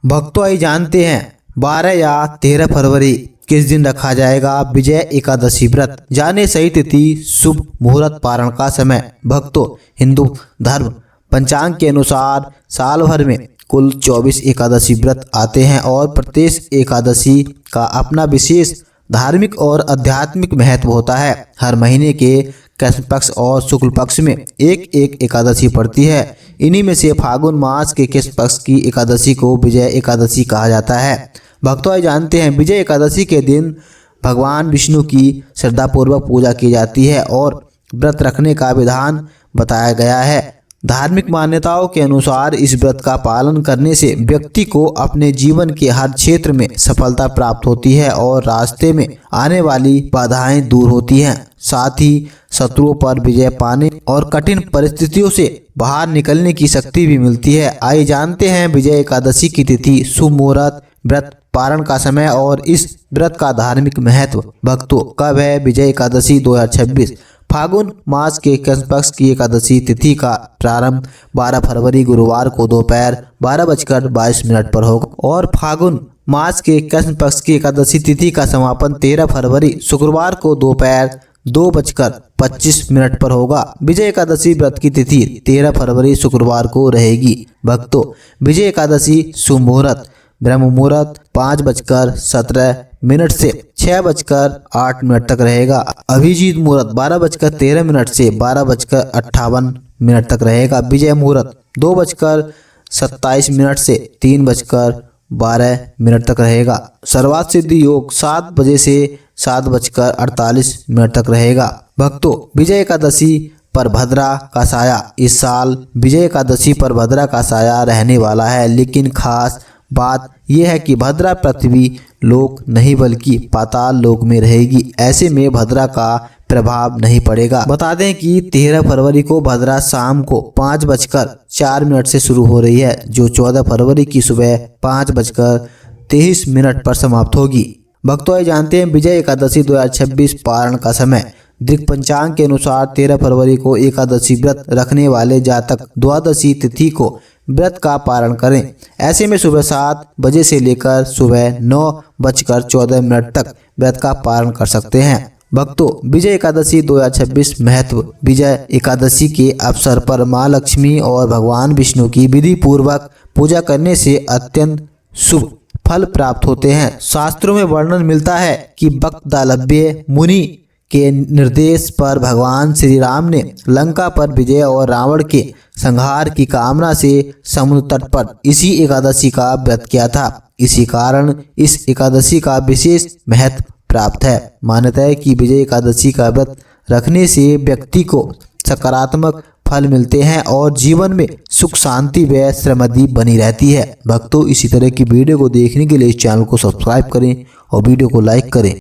भक्तों आइए जानते हैं 12 या 13 फरवरी किस दिन रखा जाएगा विजय एकादशी व्रत। जाने सही तिथि, शुभ मुहूर्त, पारण का समय। भक्तों, हिंदू धर्म पंचांग के अनुसार साल भर में कुल 24 एकादशी व्रत आते हैं और प्रत्येक एकादशी का अपना विशेष धार्मिक और आध्यात्मिक महत्व होता है। हर महीने के कृष्ण पक्ष और शुक्ल पक्ष में एक एक एकादशी पड़ती है। इन्हीं में से फागुन मास के कृष्ण पक्ष की एकादशी को विजय एकादशी कहा जाता है। भक्तों आइए जानते हैं विजय एकादशी के दिन भगवान विष्णु की श्रद्धापूर्वक पूजा की जाती है और व्रत रखने का विधान बताया गया है। धार्मिक मान्यताओं के अनुसार इस व्रत का पालन करने से व्यक्ति को अपने जीवन के हर क्षेत्र में सफलता प्राप्त होती है और रास्ते में आने वाली बाधाएं दूर होती हैं। साथ ही शत्रुओं पर विजय पाने और कठिन परिस्थितियों से बाहर निकलने की शक्ति भी मिलती है। आइए जानते हैं विजय एकादशी की तिथि, शुभ मुहूर्त, व्रत पारण का समय और इस व्रत का धार्मिक महत्व। भक्तों, कब है विजय एकादशी 2026? फागुन मास के कृष्ण पक्ष की एकादशी तिथि का प्रारंभ 12 फरवरी गुरुवार को दोपहर 12:22 पर होगा और फागुन मास के कृष्ण पक्ष की एकादशी तिथि का समापन 13 फरवरी शुक्रवार को दोपहर 2:25 पर होगा। विजय एकादशी व्रत की तिथि 13 फरवरी शुक्रवार को रहेगी। भक्तों, विजय एकादशी शुभ मुहूर्त ब्रह्म मुहूर्त 5:17 से 6:08 तक रहेगा। अभिजीत मुहूर्त 12:13 से 12:58 तक रहेगा। विजय मुहूर्त 2:27 से 3:12 तक रहेगा। सर्वार्थ सिद्धि योग 7 बजे से 7:48 तक रहेगा। भक्तों, विजय एकादशी पर भद्रा का साया। इस साल विजय एकादशी पर भद्रा का साया रहने वाला है, लेकिन खास बात यह है कि भद्रा पृथ्वी लोक नहीं बल्कि पाताल लोक में रहेगी। ऐसे में भद्रा का प्रभाव नहीं पड़ेगा। बता दें कि 13 फरवरी को भद्रा शाम को 5:04 से शुरू हो रही है, जो 14 फरवरी की सुबह 5:23 पर समाप्त होगी। भक्तों आइए जानते हैं विजय एकादशी 2026 पारण का समय। दृक पंचांग के अनुसार 13 फरवरी को एकादशी व्रत रखने वाले जातक द्वादशी तिथि को व्रत का पारण करें। ऐसे में सुबह 7 बजे से लेकर सुबह 9:14 तक व्रत का पारण कर सकते हैं। भक्तों, विजय एकादशी 2026 महत्व। विजय एकादशी के अवसर पर मां लक्ष्मी और भगवान विष्णु की विधि पूर्वक पूजा करने से अत्यंत शुभ फल प्राप्त होते हैं। शास्त्रों में वर्णन मिलता है कि बकदालभ्य मुनि के निर्देश पर भगवान श्री राम ने लंका पर विजय और रावण के संहार की कामना से समुद्र तट पर इसी एकादशी का व्रत किया था। इसी कारण इस एकादशी का विशेष महत्व प्राप्त है। मान्यता है कि विजय एकादशी का व्रत रखने से व्यक्ति को सकारात्मक फल मिलते हैं और जीवन में सुख शांति व समृद्धि बनी रहती है। भक्तों, इसी तरह की वीडियो को देखने के लिए इस चैनल को सब्सक्राइब करें और वीडियो को लाइक करें।